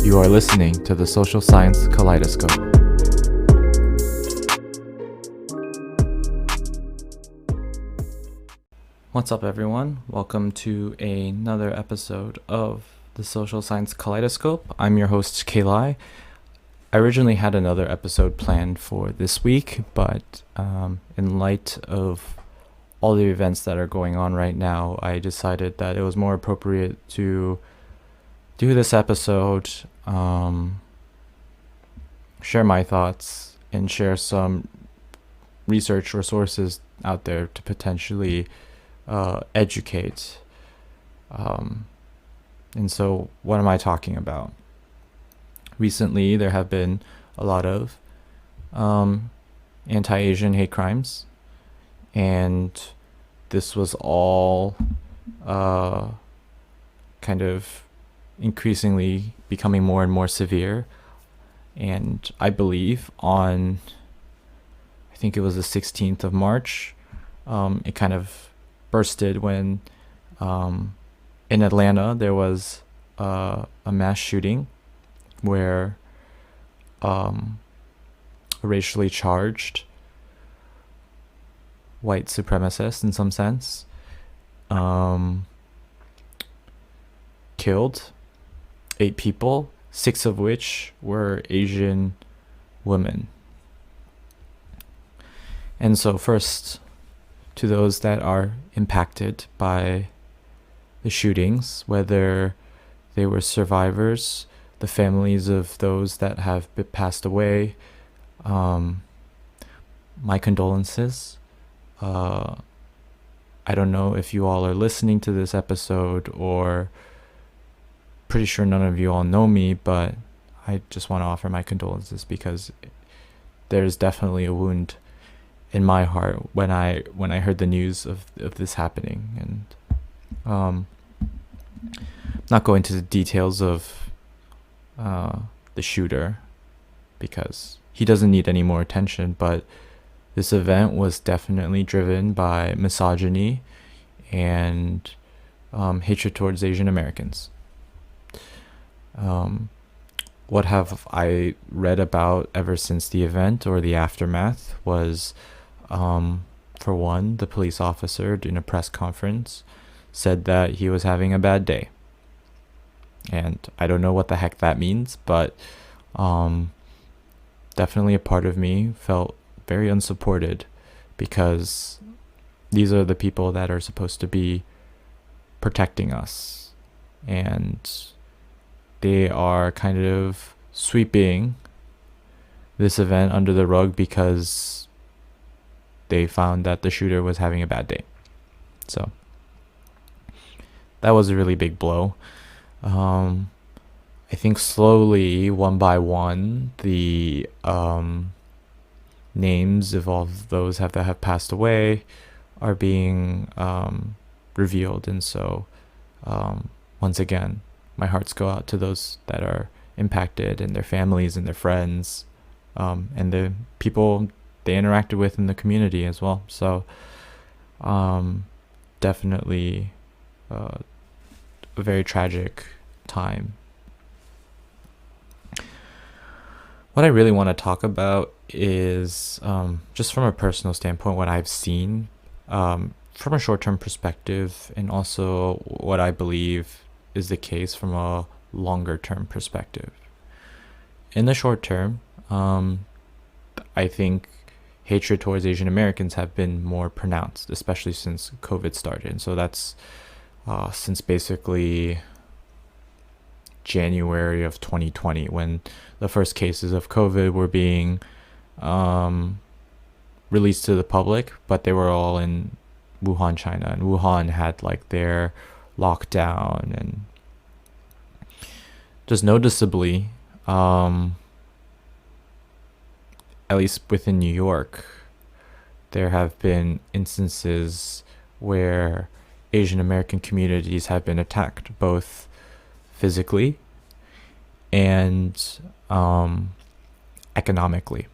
You are listening to the Social Science KLAI-descope. What's up, everyone? Welcome to another episode of the Social Science KLAI-descope. I'm your host, KLAI. I originally had another episode planned for this week, but in light of all the events that are going on right now, I decided that it was more appropriate to do this episode, share my thoughts, and share some research resources out there to potentially educate. And so what am I talking about? Recently, there have been a lot of anti-Asian hate crimes, and this was all kind of increasingly becoming more and more severe. And I believe I think it was the 16th of March, it kind of bursted when in Atlanta there was a mass shooting where a racially charged white supremacist, in some sense, killed 8 people, 6 of which were Asian women. And so first, to those that are impacted by the shootings, whether they were survivors, the families of those that have passed away, my condolences. I don't know if you all are listening to this episode, or pretty sure none of you all know me, but I just want to offer my condolences because there's definitely a wound in my heart when I heard the news of this happening. And not go into the details of the shooter because he doesn't need any more attention, but this event was definitely driven by misogyny and hatred towards Asian Americans. What have I read about ever since the event or the aftermath was, for one, the police officer in a press conference said that he was having a bad day. And I don't know what the heck that means, but definitely a part of me felt very unsupported because these are the people that are supposed to be protecting us, and they are kind of sweeping this event under the rug because they found that the shooter was having a bad day. So that was a really big blow. I think slowly, one by one, the names of all of those that have passed away are being revealed. And so once again, my hearts go out to those that are impacted and their families and their friends, and the people they interacted with in the community as well. So definitely a very tragic time. What I really want to talk about is just from a personal standpoint, what I've seen from a short-term perspective, and also what I believe is the case from a longer-term perspective. In the short term, I think hatred towards Asian Americans have been more pronounced, especially since COVID started. And so that's since basically January of 2020, when the first cases of COVID were being released to the public, but they were all in Wuhan, China, and Wuhan had like their lockdown. And just noticeably, at least within New York, there have been instances where Asian American communities have been attacked, both physically and economically.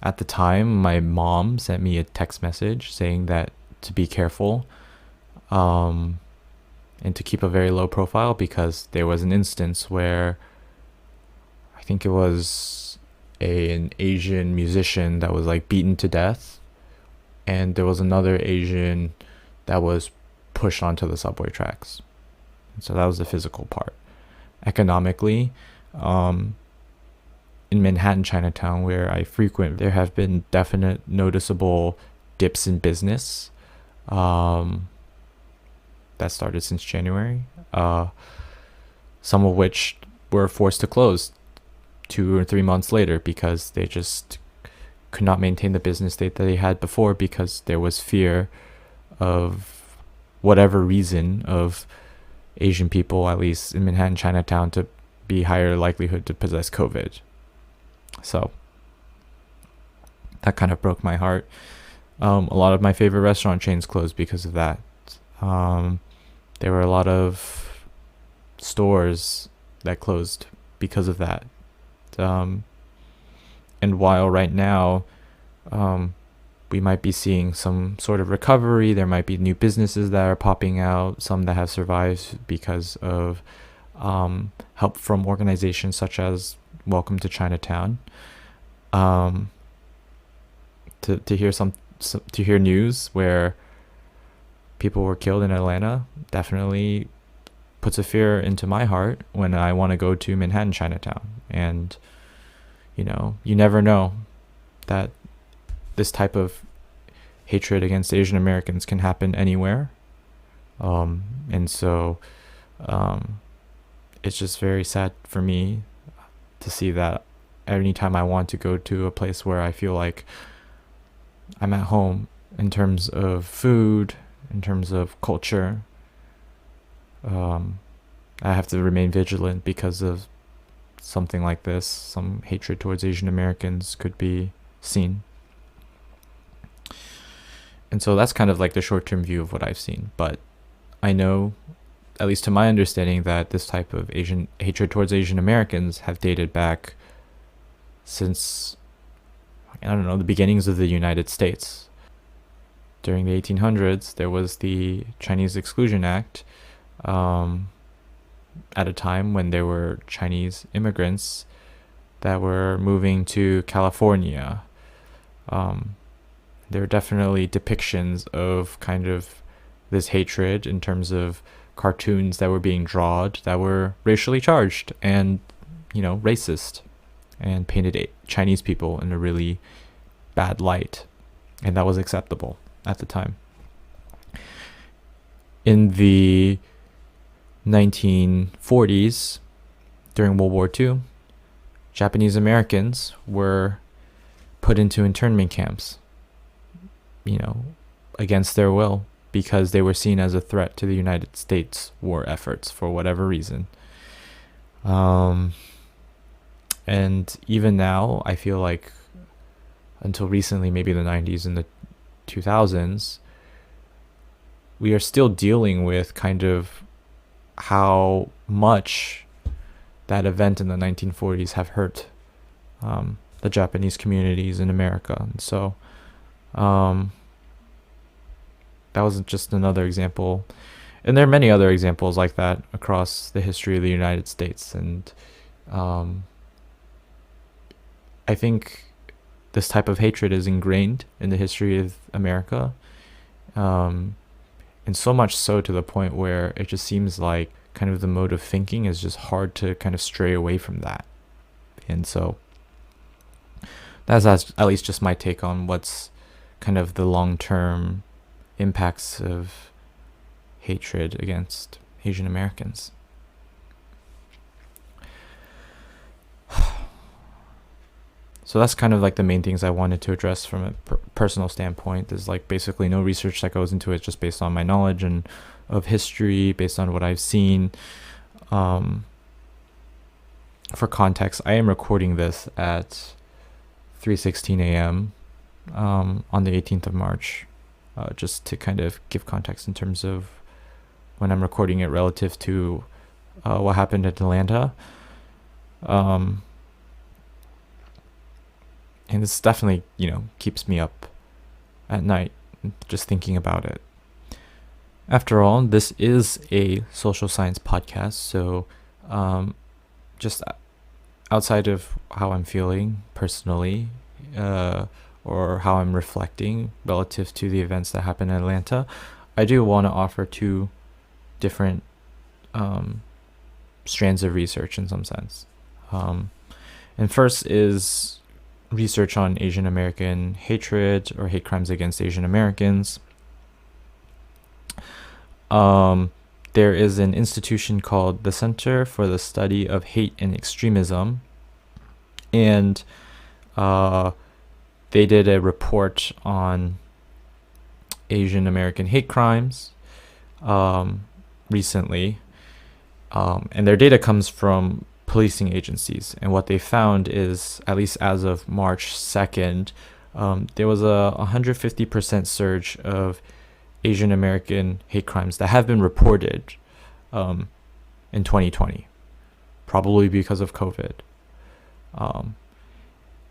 At the time, my mom sent me a text message saying that to be careful, and to keep a very low profile, because there was an instance where I think it was an Asian musician that was like beaten to death, and there was another Asian that was pushed onto the subway tracks. So that was the physical part. Economically, in Manhattan, Chinatown, where I frequent, there have been definite noticeable dips in business that started since January, some of which were forced to close 2 or 3 months later because they just could not maintain the business state that they had before, because there was fear of whatever reason of Asian people, at least in Manhattan, Chinatown, to be higher likelihood to possess COVID. So that kind of broke my heart. A lot of my favorite restaurant chains closed because of that. There were a lot of stores that closed because of that. And while right now we might be seeing some sort of recovery, there might be new businesses that are popping out, some that have survived because of help from organizations such as Welcome to Chinatown. To hear news where people were killed in Atlanta definitely puts a fear into my heart when I want to go to Manhattan, Chinatown. And you never know that this type of hatred against Asian Americans can happen anywhere. And so it's just very sad for me to see that anytime I want to go to a place where I feel like I'm at home in terms of food, in terms of culture, I have to remain vigilant because of something like this. Some hatred towards Asian Americans could be seen. And so that's kind of like the short-term view of what I've seen. But I know, at least to my understanding, that this type of Asian hatred towards Asian Americans have dated back since, I don't know, the beginnings of the United States. During the 1800s, there was the Chinese Exclusion Act, at a time when there were Chinese immigrants that were moving to California. There are definitely depictions of kind of this hatred in terms of cartoons that were being drawn that were racially charged and, racist, and painted Chinese people in a really bad light. And that was acceptable at the time. In the 1940s, during World War II, Japanese Americans were put into internment camps, against their will, because they were seen as a threat to the United States war efforts for whatever reason. And even now, I feel like until recently, maybe the 90s and the 2000s, we are still dealing with kind of how much that event in the 1940s have hurt the Japanese communities in America. And so that was just another example. And there are many other examples like that across the history of the United States. And I think this type of hatred is ingrained in the history of America. And so much so to the point where it just seems like kind of the mode of thinking is just hard to kind of stray away from that. And so that's at least just my take on what's kind of the long-term impacts of hatred against Asian Americans. So that's kind of like the main things I wanted to address from a personal standpoint. There's like basically no research that goes into it, just based on my knowledge and of history, based on what I've seen. For context, I am recording this at 3:16 a.m. On the 18th of March, just to kind of give context in terms of when I'm recording it relative to what happened at Atlanta. And this definitely, keeps me up at night just thinking about it. After all, this is a social science podcast, so just outside of how I'm feeling personally, or how I'm reflecting relative to the events that happened in Atlanta, I do want to offer two different strands of research in some sense. And first is research on Asian American hatred or hate crimes against Asian Americans. There is an institution called the Center for the Study of Hate and Extremism, and they did a report on Asian American hate crimes recently, and their data comes from policing agencies. And what they found is, at least as of March 2nd, there was a 150% surge of Asian American hate crimes that have been reported in 2020, probably because of COVID. And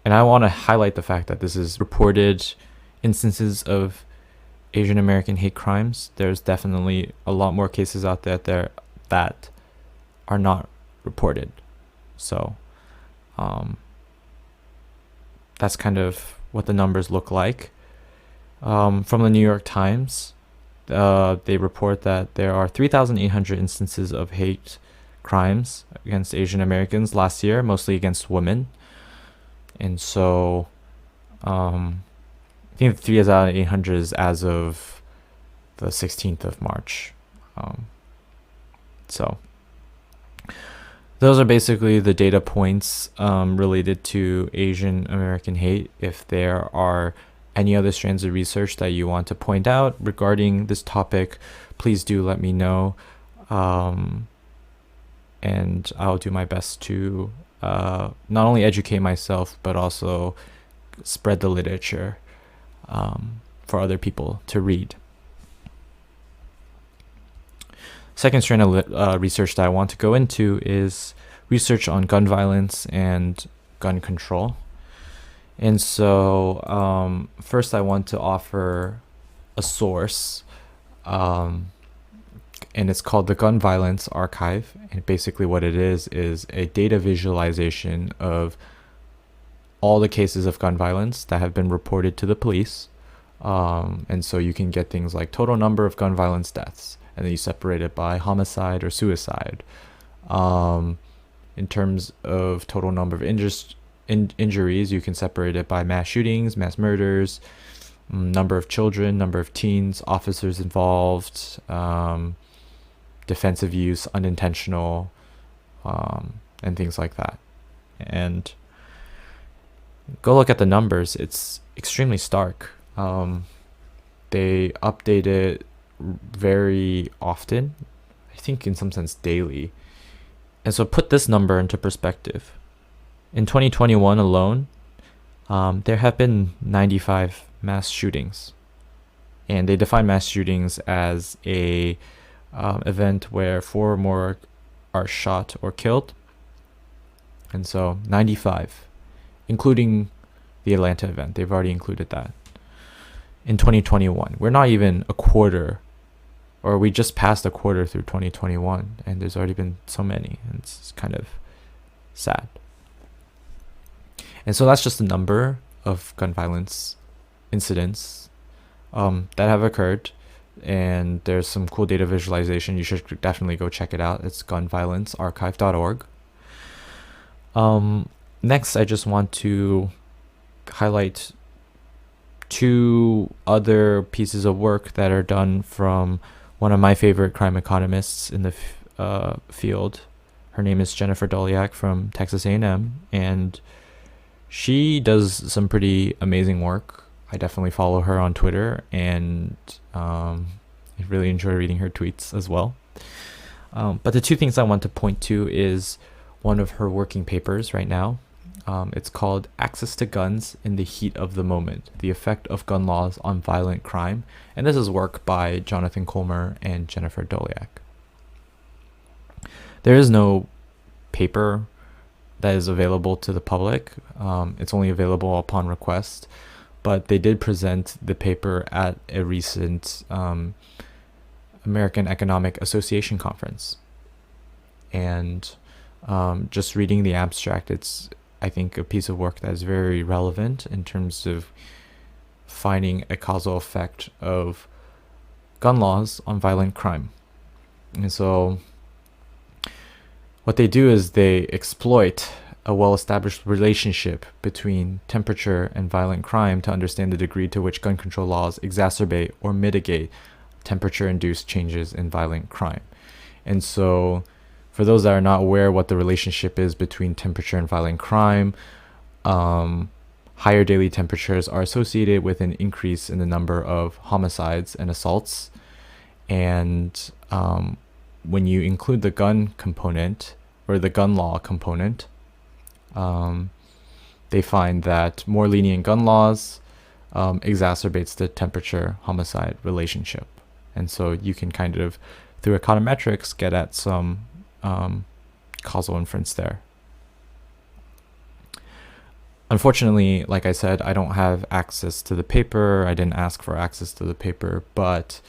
I want to highlight the fact that this is reported instances of Asian American hate crimes. There's definitely a lot more cases out there that are not reported. So that's kind of what the numbers look like. From the New York Times, they report that there are 3,800 instances of hate crimes against Asian Americans last year, mostly against women. And so I think 3,800 is as of the 16th of March. So those are basically the data points related to Asian American hate. If there are any other strands of research that you want to point out regarding this topic, please do let me know. And I'll do my best to not only educate myself, but also spread the literature for other people to read. Second strand of research that I want to go into is research on gun violence and gun control. And so first I want to offer a source, and it's called the Gun Violence Archive. And basically what it is a data visualization of all the cases of gun violence that have been reported to the police. And so you can get things like total number of gun violence deaths, and then you separate it by homicide or suicide. In terms of total number of injuries, you can separate it by mass shootings, mass murders, number of children, number of teens, officers involved, defensive use, unintentional, and things like that. And go look at the numbers. It's extremely stark. They update it very often, I think in some sense daily. And so put this number into perspective. In 2021 alone, there have been 95 mass shootings. And they define mass shootings as a event where 4 or more are shot or killed. And so 95, including the Atlanta event. They've already included that. In 2021, we're not even a quarter, or we just passed a quarter through 2021, and there's already been so many. And it's kind of sad. And so that's just the number of gun violence incidents that have occurred. And there's some cool data visualization. You should definitely go check it out. It's gunviolencearchive.org. Next, I just want to highlight 2 other pieces of work that are done from one of my favorite crime economists in the field. Her name is Jennifer Doliak from Texas A&M, and she does some pretty amazing work. I definitely follow her on Twitter, and I really enjoy reading her tweets as well. But the 2 things I want to point to is one of her working papers right now. It's called Access to Guns in the Heat of the Moment, The Effect of Gun Laws on Violent Crime. And this is work by Jonathan Colmer and Jennifer Doliak. There is no paper that is available to the public. It's only available upon request. But they did present the paper at a recent American Economic Association conference. And just reading the abstract, it's, I think, a piece of work that is very relevant in terms of finding a causal effect of gun laws on violent crime. And so what they do is they exploit a well-established relationship between temperature and violent crime to understand the degree to which gun control laws exacerbate or mitigate temperature-induced changes in violent crime. And so for those that are not aware what the relationship is between temperature and violent crime, higher daily temperatures are associated with an increase in the number of homicides and assaults. And when you include the gun component or the gun law component, they find that more lenient gun laws exacerbates the temperature homicide relationship. And so you can kind of, through econometrics, get at some causal inference there. Unfortunately, like I said, I don't have access to the paper. I didn't ask for access to the paper, but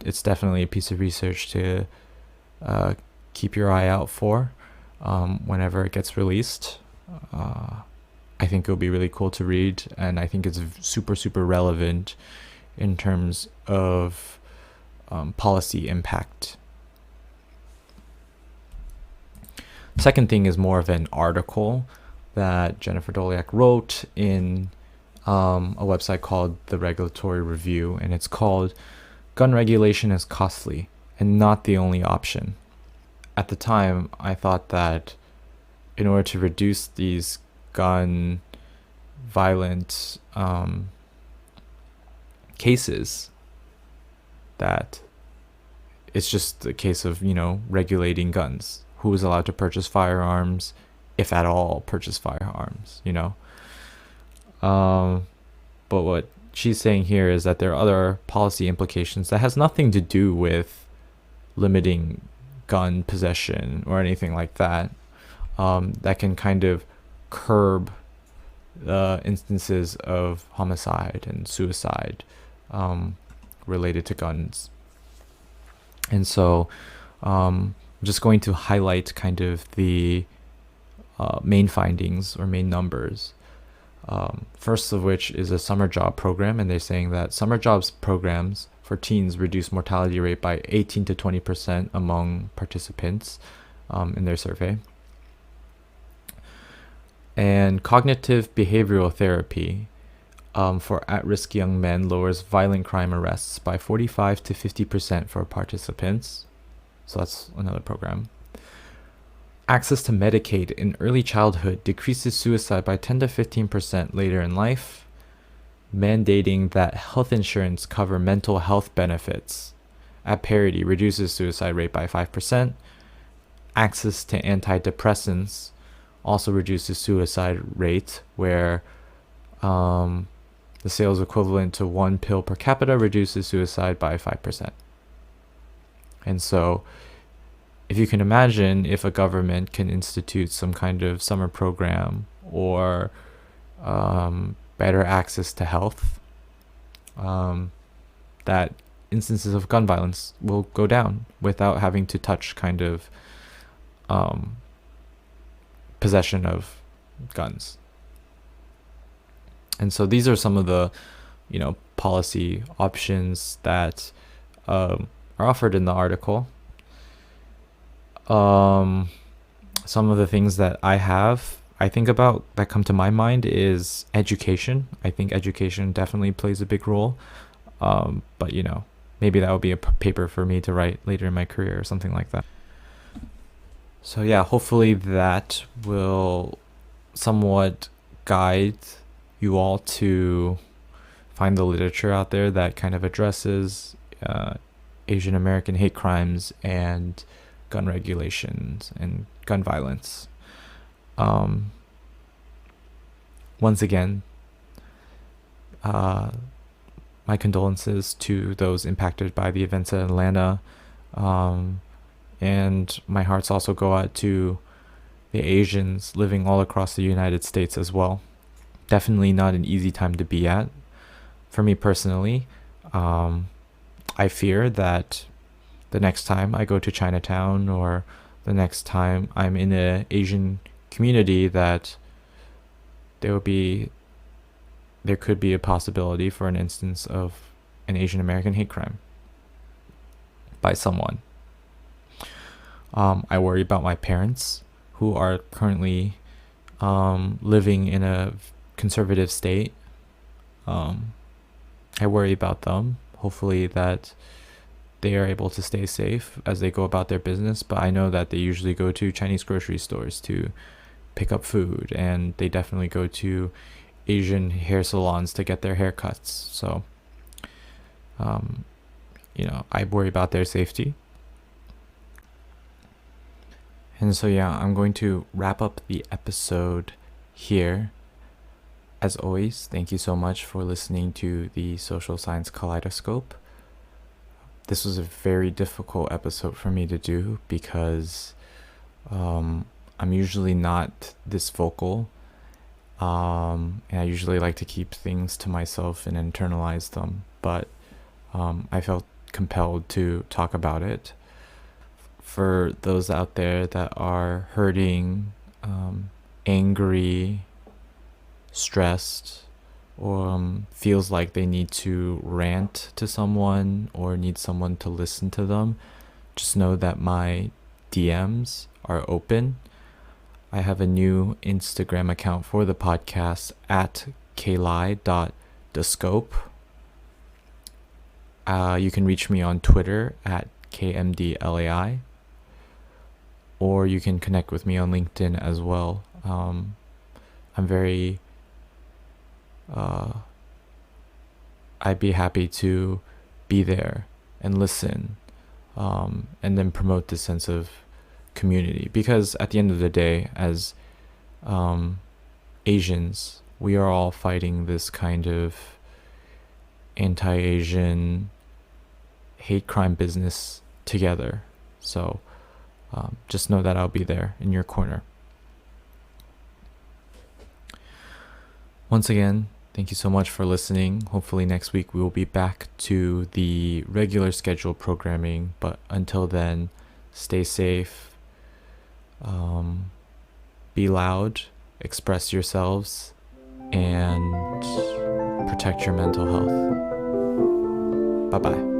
it's definitely a piece of research to keep your eye out for whenever it gets released. I think it'll be really cool to read, and I think it's super, super relevant in terms of policy impact. Second thing is more of an article that Jennifer Doliak wrote in a website called The Regulatory Review, and it's called Gun Regulation is Costly and Not the Only Option. At the time, I thought that in order to reduce these gun violent cases, that it's just a case of, regulating guns. Who is allowed to purchase firearms, if at all purchase firearms, But what she's saying here is that there are other policy implications that has nothing to do with limiting gun possession or anything like that, that can kind of curb instances of homicide and suicide related to guns. And so I'm just going to highlight kind of the main findings or main numbers. First of which is a summer job program, and they're saying that summer jobs programs for teens reduce mortality rate by 18 to 20% among participants in their survey. And cognitive behavioral therapy for at-risk young men lowers violent crime arrests by 45 to 50% for participants. So that's another program. Access to Medicaid in early childhood decreases suicide by 10 to 15% later in life. Mandating that health insurance cover mental health benefits at parity reduces suicide rate by 5%. Access to antidepressants also reduces suicide rate, where the sales equivalent to 1 pill per capita reduces suicide by 5%. And so if you can imagine, if a government can institute some kind of summer program or better access to health, that instances of gun violence will go down without having to touch kind of possession of guns. And so these are some of the, policy options that are offered in the article. Some of the things that I think about that come to my mind is education. I think education definitely plays a big role. But maybe that would be a paper for me to write later in my career or something like that. So yeah, hopefully that will somewhat guide you all to find the literature out there that kind of addresses Asian American hate crimes and gun regulations and gun violence. Once again, my condolences to those impacted by the events in Atlanta. And my hearts also go out to the Asians living all across the United States as well. Definitely not an easy time to be at. For me personally, I fear that the next time I go to Chinatown or the next time I'm in an Asian community, that there could be a possibility for an instance of an Asian American hate crime by someone. I worry about my parents who are currently living in a conservative state. I worry about them. Hopefully that they are able to stay safe as they go about their business, but I know that they usually go to Chinese grocery stores to pick up food, and they definitely go to Asian hair salons to get their haircuts. So, I worry about their safety. And so, I'm going to wrap up the episode here. As always, thank you so much for listening to the Social Science KLAI-descope. This was a very difficult episode for me to do because I'm usually not this vocal. And I usually like to keep things to myself and internalize them. But I felt compelled to talk about it. For those out there that are hurting, angry, stressed, or feels like they need to rant to someone or need someone to listen to them, just know that my DMs are open. I have a new Instagram account for the podcast at KLAI-descope. You can reach me on Twitter at KMDLAI, or you can connect with me on LinkedIn as well. I'm very I'd be happy to be there and listen, and then promote this sense of community, because at the end of the day, as Asians, we are all fighting this kind of anti-Asian hate crime business together. So just know that I'll be there in your corner. Once again, thank you so much for listening. Hopefully next week we will be back to the regular scheduled programming. But until then, stay safe, be loud, express yourselves, and protect your mental health. Bye-bye.